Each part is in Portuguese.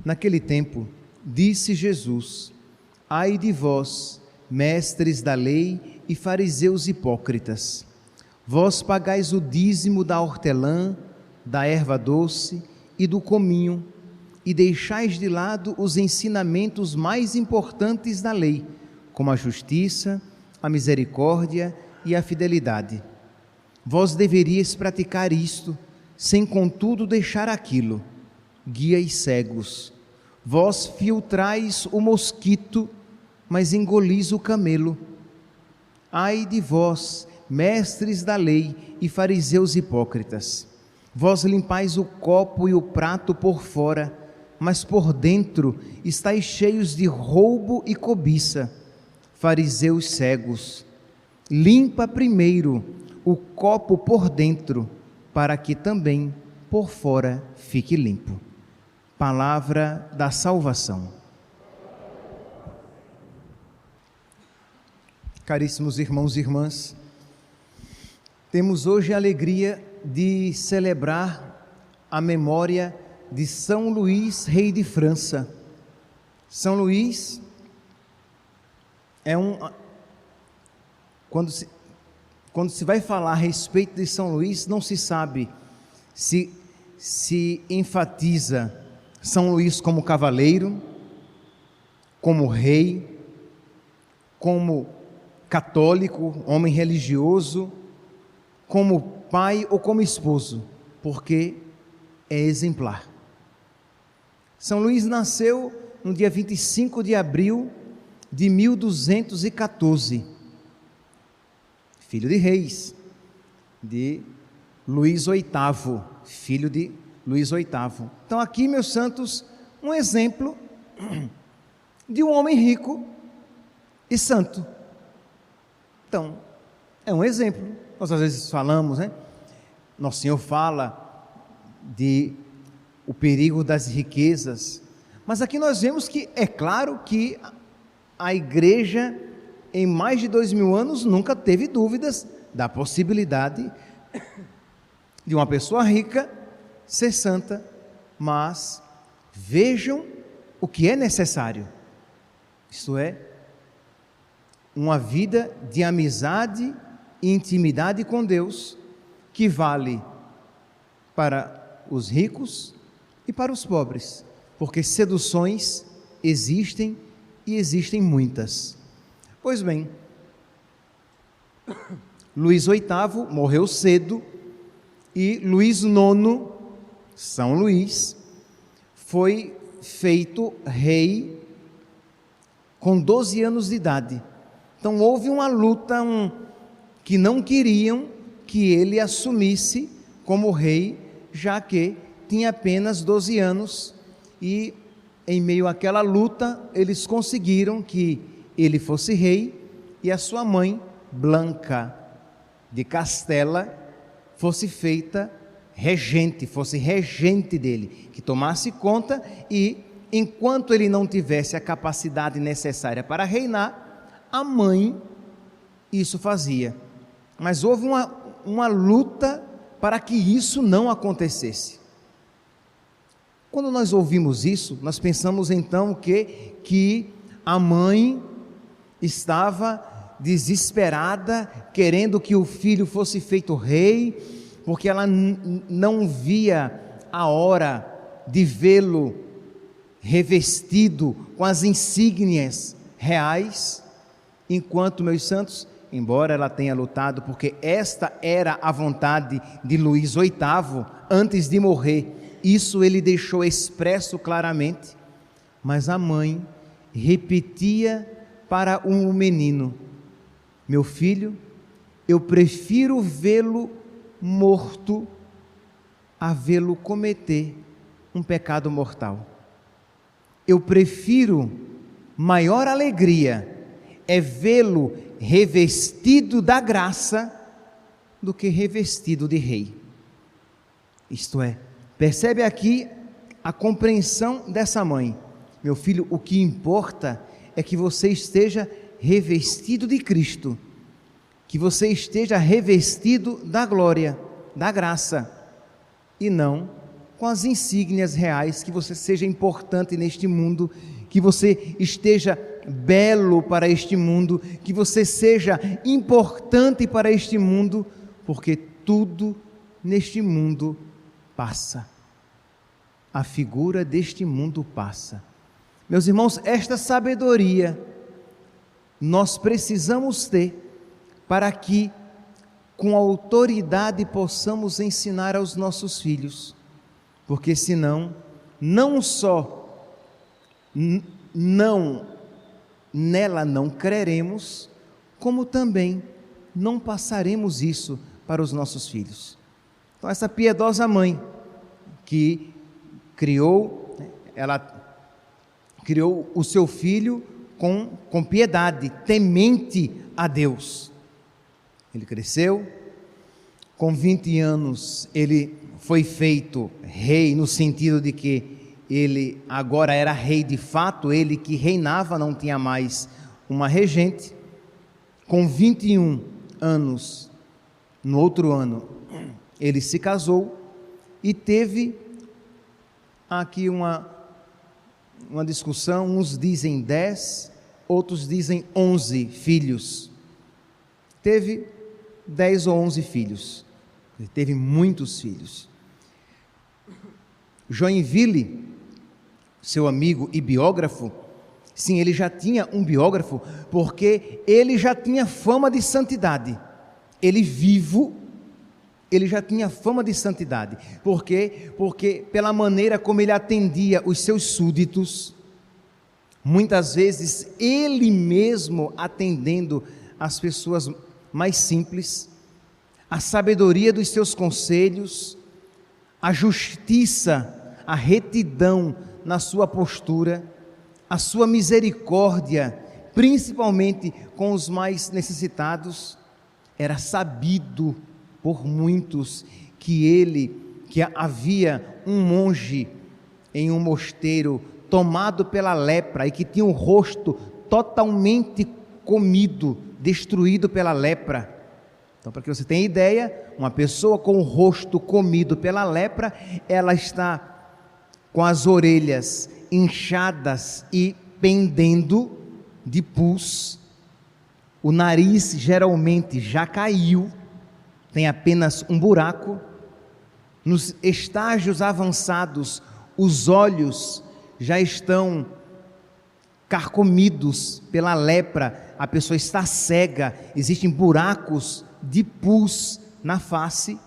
Naquele tempo, disse Jesus: ai de vós, mestres da lei e fariseus hipócritas, vós pagais o dízimo da hortelã, da erva doce e do cominho, e deixais de lado os ensinamentos mais importantes da lei, como a justiça, a misericórdia e a fidelidade. Vós deveríeis praticar isto, sem contudo deixar aquilo. Guias cegos, vós filtrais o mosquito, mas engolis o camelo. Ai de vós, mestres da lei e fariseus hipócritas, vós limpais o copo e o prato por fora, mas por dentro estáis cheios de roubo e cobiça. Fariseus cegos, limpa primeiro o copo por dentro, para que também por fora fique limpo. Palavra da salvação. Caríssimos irmãos e irmãs, temos hoje a alegria de celebrar a memória de São Luís, rei de França. São Luís é quando se vai falar a respeito de São Luís, não se sabe se enfatiza São Luís como cavaleiro, como rei, como católico, homem religioso, como pai ou como esposo, porque é exemplar. São Luís nasceu no dia 25 de abril de 1214, filho de reis, de Luís VIII, filho de Luís VIII. Então aqui, meus santos, um exemplo de um homem rico e santo. Então, é um exemplo. Nós às vezes falamos, né? Nosso Senhor fala de o perigo das riquezas, mas aqui nós vemos que é claro que a igreja em mais de 2000 anos nunca teve dúvidas da possibilidade de uma pessoa rica ser santa, mas vejam o que é necessário, isto é, uma vida de amizade e intimidade com Deus, que vale para os ricos e para os pobres, porque seduções existem e existem muitas. Pois bem, Luís VIII morreu cedo e Luís IX, São Luís, foi feito rei com 12 anos de idade. Então houve uma luta que não queriam que ele assumisse como rei, já que tinha apenas 12 anos, e em meio àquela luta eles conseguiram que ele fosse rei e a sua mãe, Blanca de Castela, fosse feita regente, fosse regente dele, que tomasse conta, e enquanto ele não tivesse a capacidade necessária para reinar, a mãe isso fazia. Mas houve uma luta para que isso não acontecesse. Quando nós ouvimos isso, nós pensamos então que a mãe estava desesperada, querendo que o filho fosse feito rei, porque ela não via a hora de vê-lo revestido com as insígnias reais, enquanto, meus santos, embora ela tenha lutado, porque esta era a vontade de Luís VIII, antes de morrer, isso ele deixou expresso claramente, mas a mãe repetia para o menino: meu filho, eu prefiro vê-lo morto a vê-lo cometer um pecado mortal. Eu prefiro, maior alegria é vê-lo revestido da graça do que revestido de rei. Isto é, percebe aqui a compreensão dessa mãe: meu filho, o que importa é que você esteja revestido de Cristo, que você esteja revestido da glória, da graça, e não com as insígnias reais, que você seja importante neste mundo, que você esteja belo para este mundo, que você seja importante para este mundo, porque tudo neste mundo passa. A figura deste mundo passa. Meus irmãos, esta sabedoria nós precisamos ter para que, com autoridade, possamos ensinar aos nossos filhos, porque senão, não só nela não creremos, como também não passaremos isso para os nossos filhos. Então, essa piedosa mãe que ela criou o seu filho com piedade, temente a Deus. Ele cresceu, com 20 anos ele foi feito rei, no sentido de que ele agora era rei de fato, ele que reinava, não tinha mais uma regente. Com 21 anos, no outro ano, ele se casou e teve aqui uma discussão, uns dizem 10, outros dizem 11 filhos. Teve 10 ou 11 filhos, ele teve muitos filhos. Joinville, seu amigo e biógrafo, sim, ele já tinha um biógrafo, porque ele já tinha fama de santidade. Ele vivo, ele já tinha fama de santidade. Por quê? Porque pela maneira como ele atendia os seus súditos, muitas vezes ele mesmo atendendo as pessoas mais simples, a sabedoria dos seus conselhos, a justiça, a retidão na sua postura, a sua misericórdia, principalmente com os mais necessitados. Era sabido por muitos que havia um monge em um mosteiro tomado pela lepra e que tinha o rosto totalmente comido, destruído pela lepra. Então, para que você tenha ideia, uma pessoa com o rosto comido pela lepra, ela está com as orelhas inchadas e pendendo de pus, o nariz geralmente já caiu, tem apenas um buraco, nos estágios avançados, os olhos já estão carcomidos pela lepra, a pessoa está cega, existem buracos de pus na face,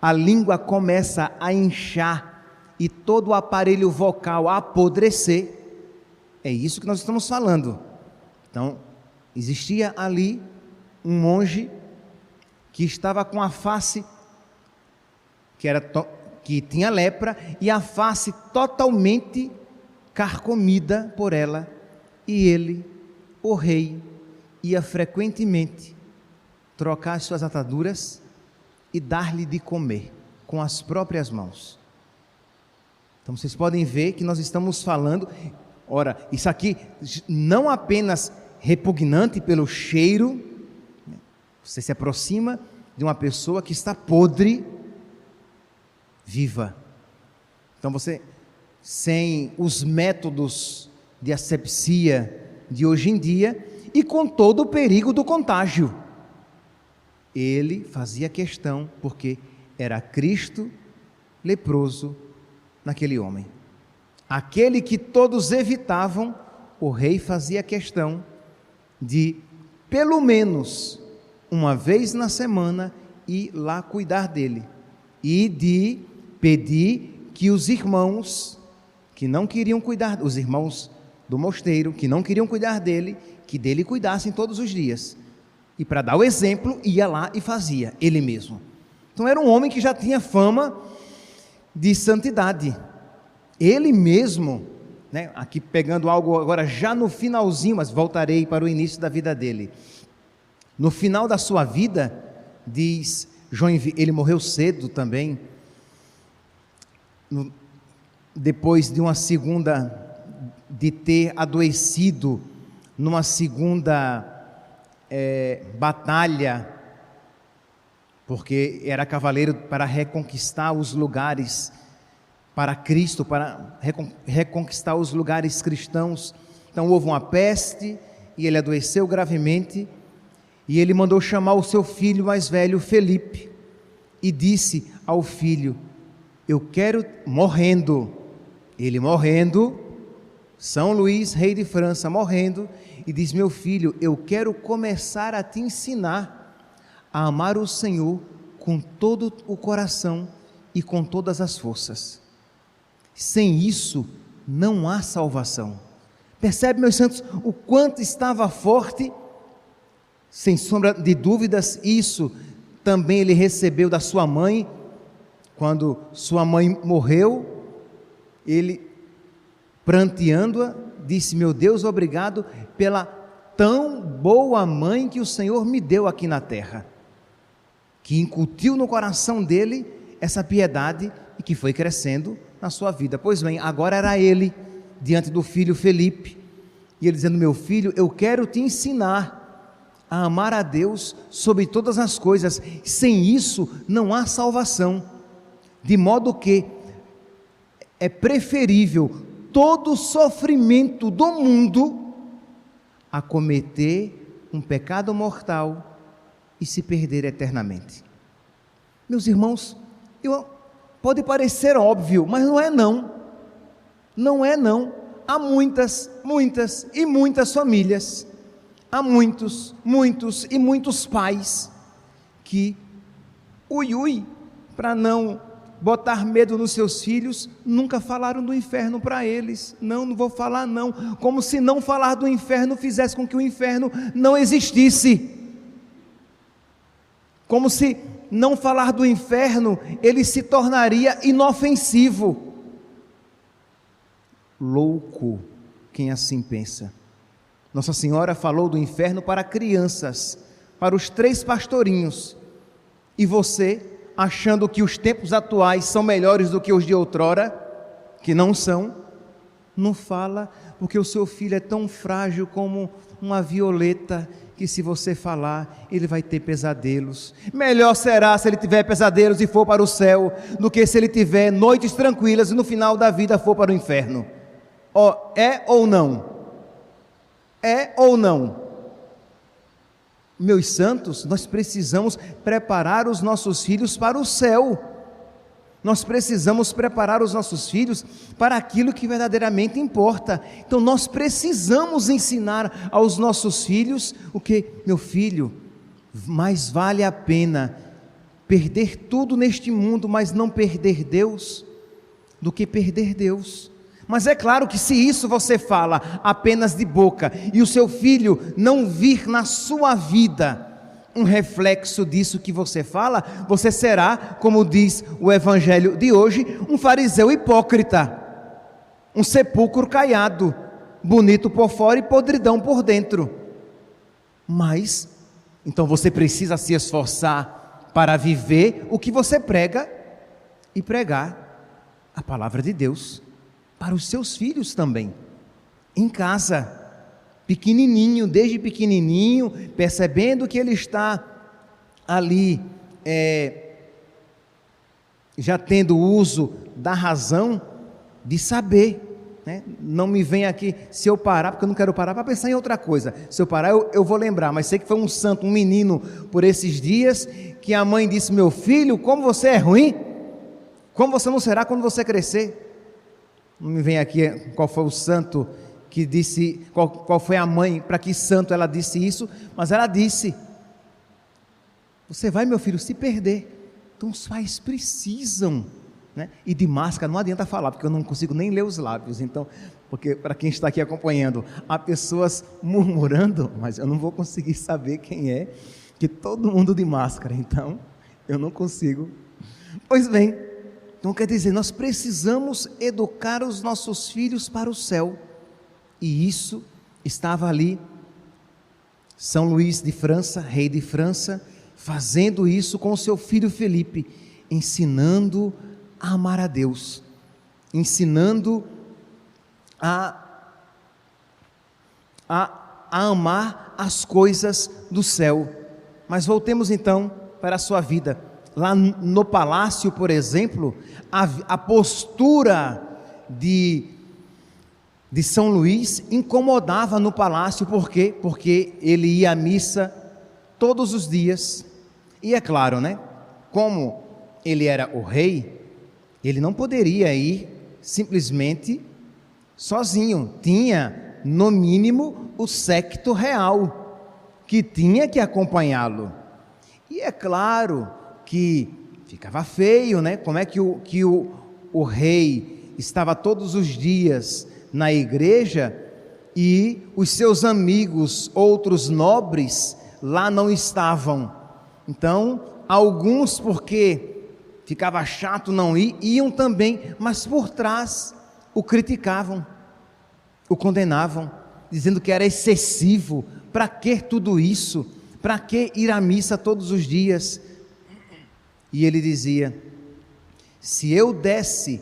a língua começa a inchar e todo o aparelho vocal a apodrecer. É isso que nós estamos falando. Então, existia ali um monge que estava com a face que tinha lepra e a face totalmente carcomida por ela, e ele, o rei, ia frequentemente trocar as suas ataduras e dar-lhe de comer com as próprias mãos. Então vocês podem ver que nós estamos falando, ora, isso aqui não apenas repugnante pelo cheiro, você se aproxima de uma pessoa que está podre, viva. Então você, sem os métodos de asepsia de hoje em dia, e com todo o perigo do contágio, ele fazia questão, porque era Cristo leproso naquele homem. Aquele que todos evitavam, o rei fazia questão de, pelo menos, uma vez na semana, ir lá cuidar dele, e de pedir que os irmãos que não queriam cuidar, os irmãos do mosteiro, que não queriam cuidar dele, que dele cuidassem todos os dias. E para dar o exemplo, ia lá e fazia, ele mesmo. Então era um homem que já tinha fama de santidade. Ele mesmo, né, aqui pegando algo agora já no finalzinho, mas voltarei para o início da vida dele. No final da sua vida, diz Joinville, ele morreu cedo também, depois de ter adoecido numa segunda batalha porque era cavaleiro para reconquistar os lugares para Cristo, para reconquistar os lugares cristãos. Então houve uma peste e ele adoeceu gravemente, e ele mandou chamar o seu filho mais velho, Felipe, e disse ao filho: eu quero, ele morrendo, São Luís, rei de França, morrendo, e diz: meu filho, eu quero começar a te ensinar a amar o Senhor com todo o coração e com todas as forças. Sem isso não há salvação. Percebe, meus santos, o quanto estava forte? Sem sombra de dúvidas, isso também ele recebeu da sua mãe. Quando sua mãe morreu, ele, pranteando-a, disse: meu Deus, obrigado pela tão boa mãe que o Senhor me deu aqui na terra, que incutiu no coração dele essa piedade e que foi crescendo na sua vida. Pois bem, agora era ele diante do filho Felipe, e ele dizendo: meu filho, eu quero te ensinar a amar a Deus sobre todas as coisas. Sem isso não há salvação, de modo que é preferível todo sofrimento do mundo a cometer um pecado mortal e se perder eternamente. Meus irmãos, pode parecer óbvio, mas não é não. Não é não. Há muitas e muitas famílias, há muitos e muitos pais que, para não botar medo nos seus filhos, nunca falaram do inferno para eles. Não vou falar não, como se não falar do inferno fizesse com que o inferno não existisse, como se não falar do inferno ele se tornaria inofensivo. Louco quem assim pensa. Nossa Senhora falou do inferno para crianças, para os 3 pastorinhos, e você, achando que os tempos atuais são melhores do que os de outrora, que não são, não fala, porque o seu filho é tão frágil como uma violeta, que se você falar, ele vai ter pesadelos. Melhor será se ele tiver pesadelos e for para o céu, do que se ele tiver noites tranquilas e no final da vida for para o inferno. É ou não? É ou não? Meus santos, nós precisamos preparar os nossos filhos para o céu. Nós precisamos preparar os nossos filhos para aquilo que verdadeiramente importa. Então nós precisamos ensinar aos nossos filhos o que: meu filho, mais vale a pena perder tudo neste mundo, mas não perder Deus, do que perder Deus. Mas é claro que se isso você fala apenas de boca, e o seu filho não vir na sua vida um reflexo disso que você fala, você será, como diz o evangelho de hoje, um fariseu hipócrita, um sepulcro caiado, bonito por fora e podridão por dentro. Mas, então você precisa se esforçar para viver o que você prega, e pregar a palavra de Deus para os seus filhos também, em casa, pequenininho, desde pequenininho, percebendo que ele está ali, já tendo uso da razão, de saber, né? Não me vem aqui, se eu parar, porque eu não quero parar para pensar em outra coisa, se eu parar eu vou lembrar, mas sei que foi um santo, um menino, por esses dias, que a mãe disse: meu filho, como você é ruim, como você não será quando você crescer. Não me vem aqui qual foi o santo que disse, qual foi a mãe, para que santo ela disse isso, mas ela disse: você vai, meu filho, se perder. Então os pais precisam, né? E de máscara não adianta falar, porque eu não consigo nem ler os lábios, então, porque para quem está aqui acompanhando, há pessoas murmurando, mas eu não vou conseguir saber quem é, que todo mundo de máscara, então eu não consigo. Pois bem, então quer dizer, nós precisamos educar os nossos filhos para o céu, e isso estava ali, São Luís de França, rei de França, fazendo isso com o seu filho Felipe, ensinando a amar a Deus, ensinando a amar as coisas do céu. Mas voltemos então para a sua vida. Lá no palácio, por exemplo, a postura de São Luís incomodava no palácio. Por quê? Porque ele ia à missa todos os dias. E é claro, né? Como ele era o rei, ele não poderia ir simplesmente sozinho. Tinha, no mínimo, o séquito real, que tinha que acompanhá-lo. E é claro que ficava feio, né? Como é que o rei estava todos os dias na igreja e os seus amigos, outros nobres, lá não estavam. Então, alguns, porque ficava chato não ir, iam também, mas por trás o criticavam, o condenavam, dizendo que era excessivo. Para que tudo isso? Para que ir à missa todos os dias? E ele dizia: se eu desse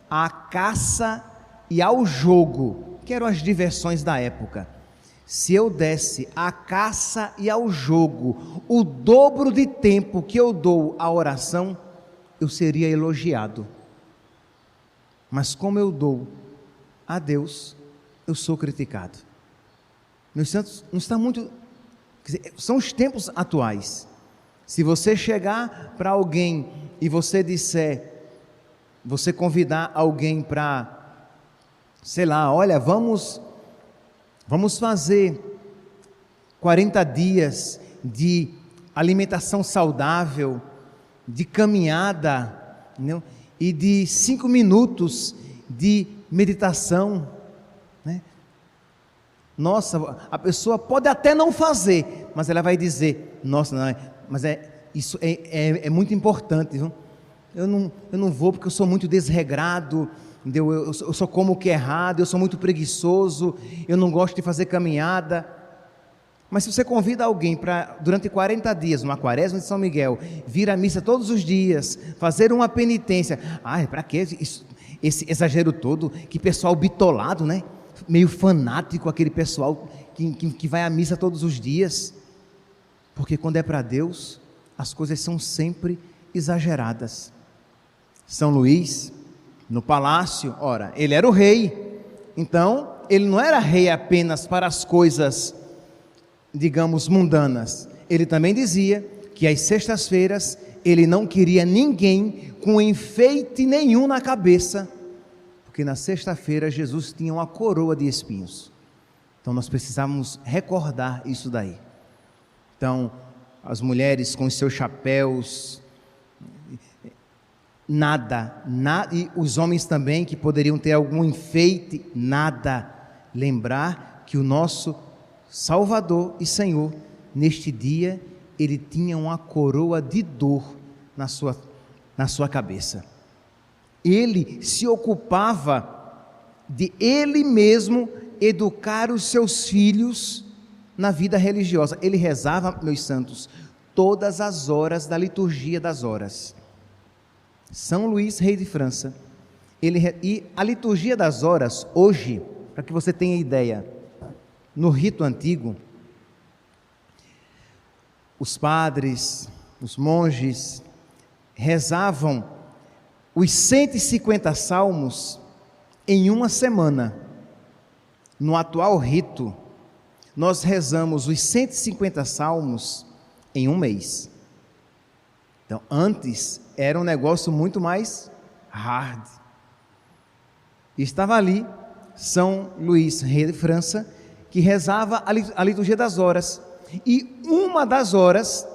à caça e ao jogo, que eram as diversões da época, se eu desse à caça e ao jogo o dobro de tempo que eu dou à oração, eu seria elogiado. Mas como eu dou a Deus, eu sou criticado. Meus santos, não está muito... São os tempos atuais. Se você chegar para alguém e você disser, você convidar alguém para, sei lá, olha, vamos fazer 40 dias de alimentação saudável, de caminhada, né? E de 5 minutos de meditação, né? Nossa, a pessoa pode até não fazer, mas ela vai dizer, nossa, não, mas isso é muito importante, viu? Eu não vou porque eu sou muito desregrado, entendeu? Eu só como o que é errado, eu sou muito preguiçoso, eu não gosto de fazer caminhada. Mas se você convida alguém para, durante 40 dias, numa quaresma de São Miguel, vir à missa todos os dias, fazer uma penitência, para que esse exagero todo? Que pessoal bitolado, né? Meio fanático, aquele pessoal que vai à missa todos os dias. Porque quando é para Deus, as coisas são sempre exageradas. São Luís, no palácio, ora, ele era o rei, então ele não era rei apenas para as coisas, digamos, mundanas. Ele também dizia que às sextas-feiras ele não queria ninguém com enfeite nenhum na cabeça, porque na sexta-feira Jesus tinha uma coroa de espinhos. Então nós precisamos recordar isso daí. Então, as mulheres com os seus chapéus, nada, e os homens também que poderiam ter algum enfeite, nada. Lembrar que o nosso Salvador e Senhor, neste dia, ele tinha uma coroa de dor na sua cabeça. Ele se ocupava de ele mesmo educar os seus filhos na vida religiosa. Ele rezava, meus santos, todas as horas da liturgia das horas. São Luís, rei de França, e a liturgia das horas, hoje, para que você tenha ideia, no rito antigo, os padres, os monges, rezavam os 150 salmos em uma semana. No atual rito, nós rezamos os 150 salmos em um mês. Então, antes era um negócio muito mais hard. E estava ali São Luís, rei de França, que rezava a liturgia das horas. E uma das horas,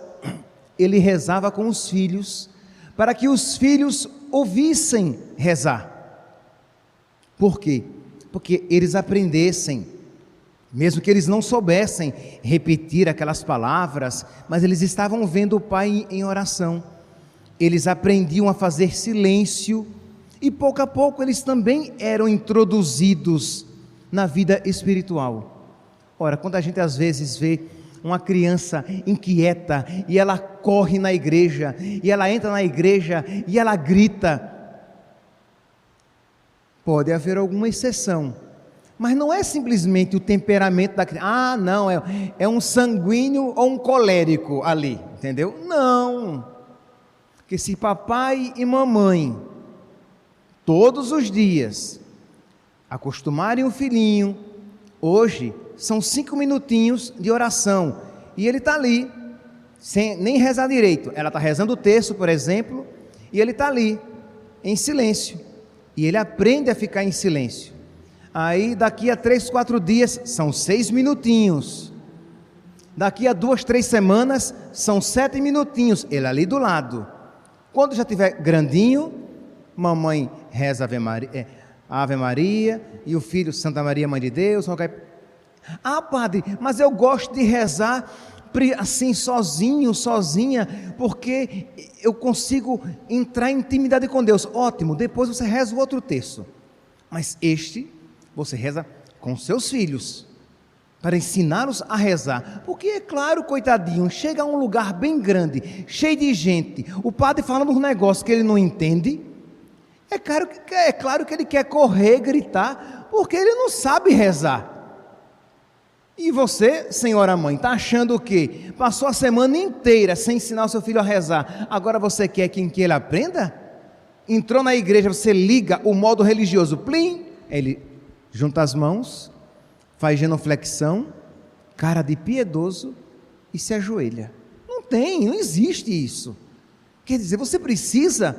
ele rezava com os filhos, para que os filhos ouvissem rezar. Por quê? Porque eles aprendessem, mesmo que eles não soubessem repetir aquelas palavras, mas eles estavam vendo o Pai em oração. Eles aprendiam a fazer silêncio e pouco a pouco eles também eram introduzidos na vida espiritual. Ora, quando a gente às vezes vê uma criança inquieta e ela corre na igreja, e ela entra na igreja e ela grita, pode haver alguma exceção, Mas não é simplesmente o temperamento da criança. Ah, não, é um sanguíneo ou um colérico ali, entendeu? Não. Porque se papai e mamãe, todos os dias, acostumarem o filhinho, hoje são 5 minutinhos de oração, e ele está ali, sem nem rezar direito. Ela está rezando o terço, por exemplo, e ele está ali, em silêncio, e ele aprende a ficar em silêncio. Aí daqui a 3, 4 dias, são 6 minutinhos, daqui a 2, 3 semanas, são 7 minutinhos, ele ali do lado. Quando já tiver grandinho, mamãe reza Ave Maria, e o filho Santa Maria, Mãe de Deus. Ah, padre, mas eu gosto de rezar assim sozinho, sozinha, porque eu consigo entrar em intimidade com Deus. Ótimo, depois você reza o outro terço, mas você reza com seus filhos, para ensiná-los a rezar, porque é claro, coitadinho, chega a um lugar bem grande, cheio de gente, o padre falando um negócio que ele não entende, é claro que ele quer correr, gritar, porque ele não sabe rezar. E você, senhora mãe, está achando o quê? Passou a semana inteira sem ensinar o seu filho a rezar, agora você quer que ele aprenda? Entrou na igreja, você liga o modo religioso, plim, ele junta as mãos, faz genuflexão, cara de piedoso e se ajoelha. Não existe isso. Quer dizer, você precisa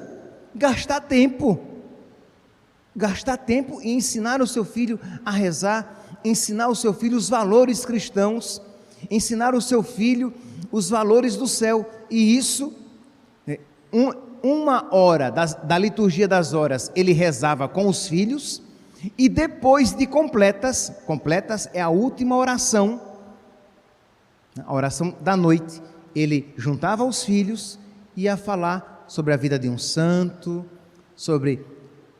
gastar tempo e ensinar o seu filho a rezar, ensinar o seu filho os valores cristãos, ensinar o seu filho os valores do céu. E isso, 1 hora da liturgia das horas, ele rezava com os filhos, e depois de completas é a última oração, a oração da noite, ele juntava os filhos e ia falar sobre a vida de um santo, sobre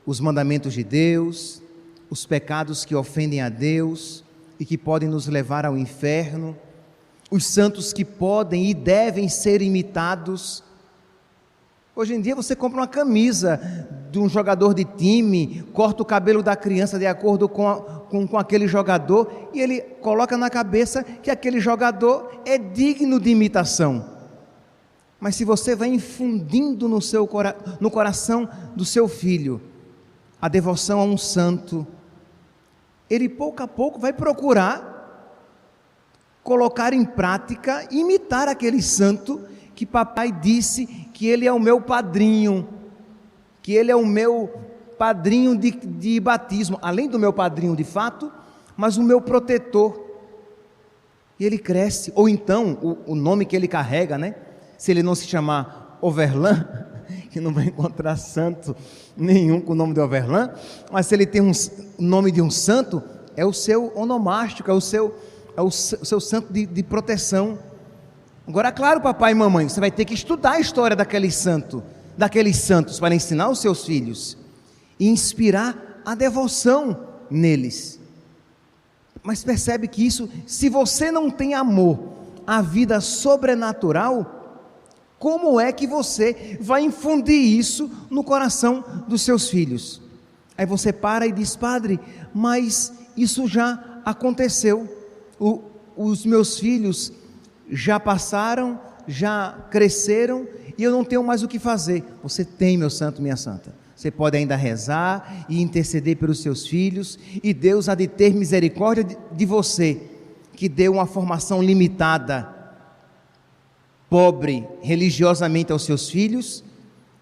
os mandamentos de Deus, os pecados que ofendem a Deus e que podem nos levar ao inferno, os santos que podem e devem ser imitados. Hoje em dia você compra uma camisa de um jogador de time, corta o cabelo da criança de acordo com aquele jogador, e ele coloca na cabeça que aquele jogador é digno de imitação. Mas se você vai infundindo no coração do seu filho a devoção a um santo, ele pouco a pouco vai procurar colocar em prática, imitar aquele santo que papai disse que ele é o meu padrinho, que ele é o meu padrinho de batismo, além do meu padrinho de fato, mas o meu protetor. E ele cresce, ou então o nome que ele carrega, né? Se ele não se chamar Overlan, que não vai encontrar santo nenhum com o nome de Overlan, mas se ele tem o nome de um santo, é o seu onomástico, é o seu santo de proteção. Agora, claro, papai e mamãe, você vai ter que estudar a história daqueles santos para ensinar os seus filhos e inspirar a devoção neles. Mas percebe que isso, se você não tem amor à vida sobrenatural, como é que você vai infundir isso no coração dos seus filhos? Aí você para e diz: padre, mas isso já aconteceu, os meus filhos já passaram, já cresceram, e eu não tenho mais o que fazer. Você tem, meu santo, minha santa, você pode ainda rezar e interceder pelos seus filhos, e Deus há de ter misericórdia de você, que deu uma formação limitada, pobre religiosamente aos seus filhos,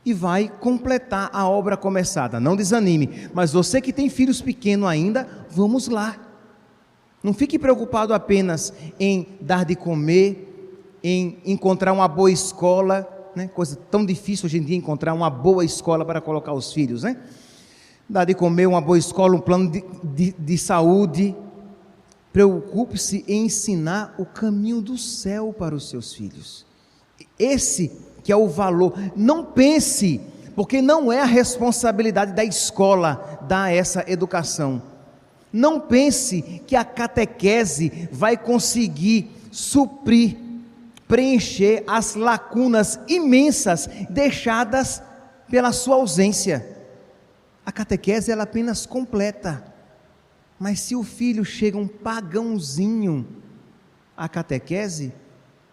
e vai completar a obra começada. Não desanime, mas você que tem filhos pequenos ainda, vamos lá. Não fique preocupado apenas em dar de comer, em encontrar uma boa escola, né? Coisa tão difícil hoje em dia encontrar uma boa escola para colocar os filhos, né? Dar de comer, uma boa escola, um plano de saúde. Preocupe-se em ensinar o caminho do céu para os seus filhos. Esse que é o valor. Não pense, porque não é a responsabilidade da escola dar essa educação. Não pense que a catequese vai conseguir suprir, preencher as lacunas imensas deixadas pela sua ausência. A catequese ela apenas completa. Mas se o filho chega um pagãozinho à catequese,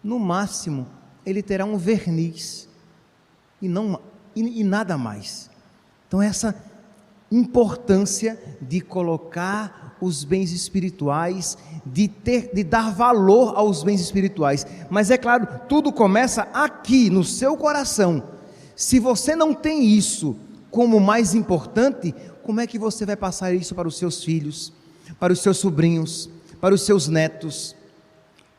no máximo ele terá um verniz e nada mais. Então essa importância de colocar os bens espirituais, de dar valor aos bens espirituais. Mas é claro, tudo começa aqui no seu coração. Se você não tem isso como mais importante, como é que você vai passar isso para os seus filhos, para os seus sobrinhos, para os seus netos?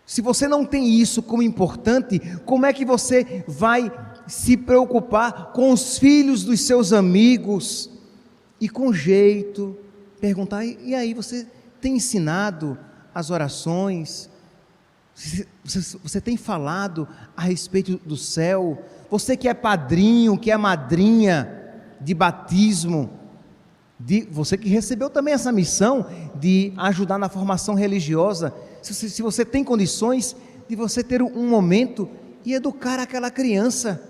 Se você não tem isso como importante, como é que você vai se preocupar com os filhos dos seus amigos? E com jeito, perguntar, e aí, você tem ensinado as orações? Você tem falado a respeito do céu? Você que é padrinho, que é madrinha de batismo, você que recebeu também essa missão de ajudar na formação religiosa, se você tem condições de você ter um momento e educar aquela criança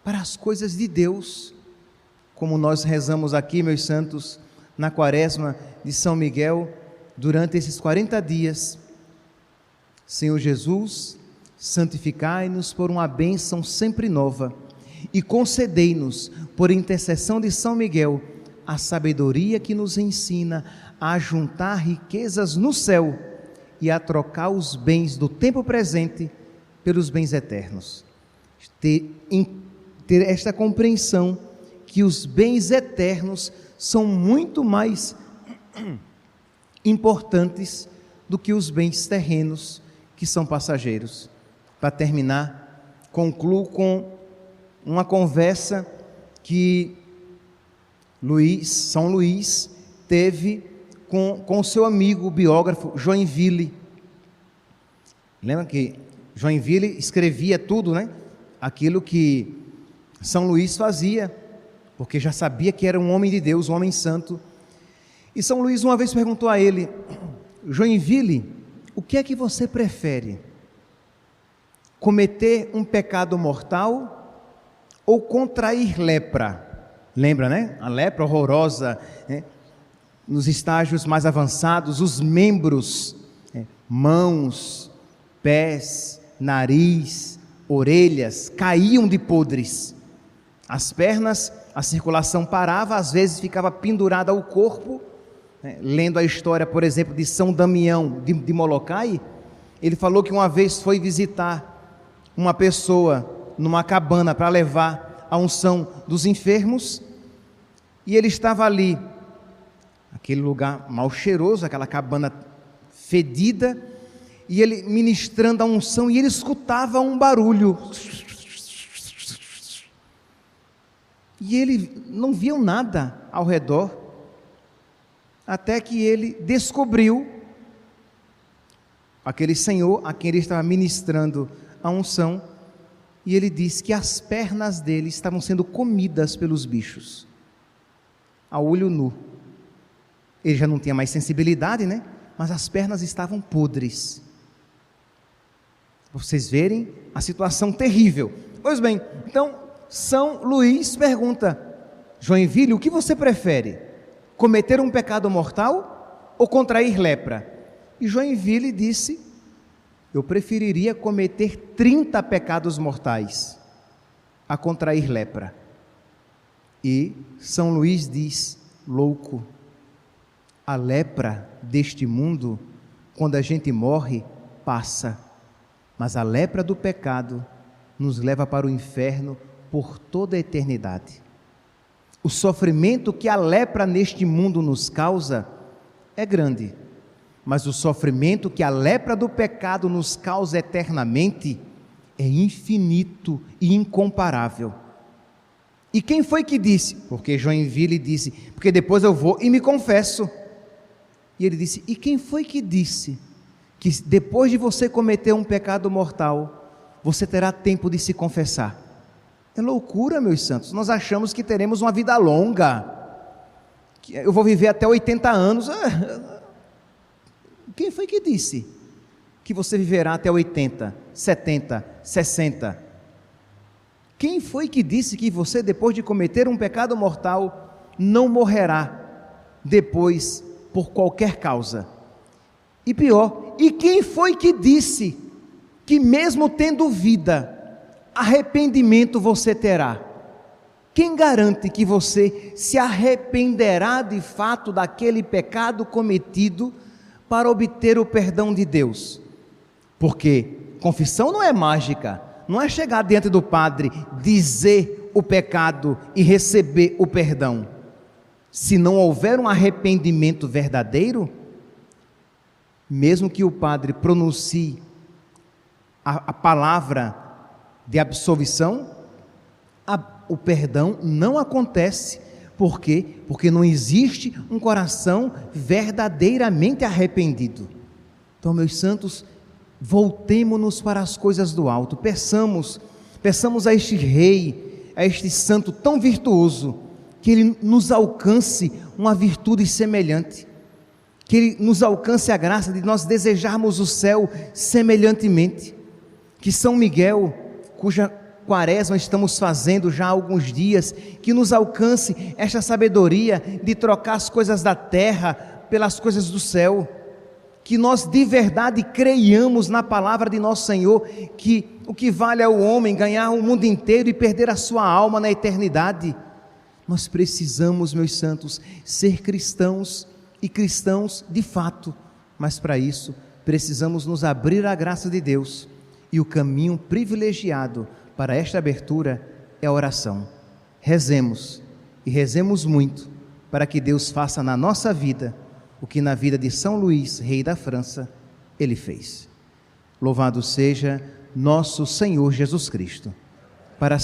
para as coisas de Deus, como nós rezamos aqui, meus santos, na quaresma de São Miguel, durante esses 40 dias. Senhor Jesus, santificai-nos por uma bênção sempre nova e concedei-nos, por intercessão de São Miguel, a sabedoria que nos ensina a juntar riquezas no céu e a trocar os bens do tempo presente pelos bens eternos. Ter esta compreensão que os bens eternos são muito mais importantes do que os bens terrenos, que são passageiros. Para terminar, concluo com uma conversa que São Luís teve com o seu amigo, o biógrafo Joinville. Lembra que Joinville escrevia tudo, né? Aquilo que São Luís fazia, porque já sabia que era um homem de Deus, um homem santo. E São Luís uma vez perguntou a ele: Joinville, o que é que você prefere? Cometer um pecado mortal ou contrair lepra? Lembra, né? A lepra horrorosa, né? Nos estágios mais avançados, os membros, mãos, pés, nariz, orelhas, caíam de podres. As pernas, a circulação parava, às vezes ficava pendurada ao corpo. Lendo a história, por exemplo, de São Damião de Molokai, ele falou que uma vez foi visitar uma pessoa numa cabana para levar a unção dos enfermos, e ele estava ali, aquele lugar mal cheiroso, aquela cabana fedida, e ele ministrando a unção, e ele escutava um barulho, e ele não viu nada ao redor, até que ele descobriu aquele senhor a quem ele estava ministrando a unção, e ele disse que as pernas dele estavam sendo comidas pelos bichos, a olho nu. Ele já não tinha mais sensibilidade, né? Mas as pernas estavam podres. Vocês verem a situação terrível. Pois bem, então São Luís pergunta: Joinville, o que você prefere? Cometer um pecado mortal ou contrair lepra? E Joinville disse: eu preferiria cometer 30 pecados mortais a contrair lepra. E São Luís diz: louco, a lepra deste mundo, quando a gente morre, passa, mas a lepra do pecado nos leva para o inferno por toda a eternidade. O sofrimento que a lepra neste mundo nos causa é grande, mas o sofrimento que a lepra do pecado nos causa eternamente é infinito e incomparável. E quem foi que disse? Porque Joinville disse: porque depois eu vou e me confesso. E ele disse: e quem foi que disse que depois de você cometer um pecado mortal, você terá tempo de se confessar? É loucura, meus santos. Nós achamos que teremos uma vida longa, que eu vou viver até 80 anos. Quem foi que disse que você viverá até 80, 70, 60? Quem foi que disse que você, depois de cometer um pecado mortal, não morrerá depois por qualquer causa. E pior, e quem foi que disse que mesmo tendo vida, arrependimento você terá? Quem garante que você se arrependerá de fato daquele pecado cometido para obter o perdão de Deus? Porque confissão não é mágica, não é chegar diante do padre, dizer o pecado e receber o perdão. Se não houver um arrependimento verdadeiro, mesmo que o padre pronuncie a palavra de absolvição, o perdão não acontece. Por quê? Porque não existe um coração verdadeiramente arrependido. Então, meus santos, voltemo-nos para as coisas do alto, peçamos a este rei, a este santo tão virtuoso, que ele nos alcance uma virtude semelhante, que ele nos alcance a graça de nós desejarmos o céu semelhantemente, que São Miguel, cuja quaresma estamos fazendo já há alguns dias, que nos alcance esta sabedoria de trocar as coisas da terra pelas coisas do céu, que nós de verdade creiamos na palavra de nosso Senhor, que o que vale é o homem ganhar o mundo inteiro e perder a sua alma na eternidade. Nós precisamos, meus santos, ser cristãos e cristãos de fato, mas para isso precisamos nos abrir à graça de Deus, e o caminho privilegiado para esta abertura é a oração. Rezemos, e rezemos muito, para que Deus faça na nossa vida o que na vida de São Luís, rei da França, ele fez. Louvado seja nosso Senhor Jesus Cristo, para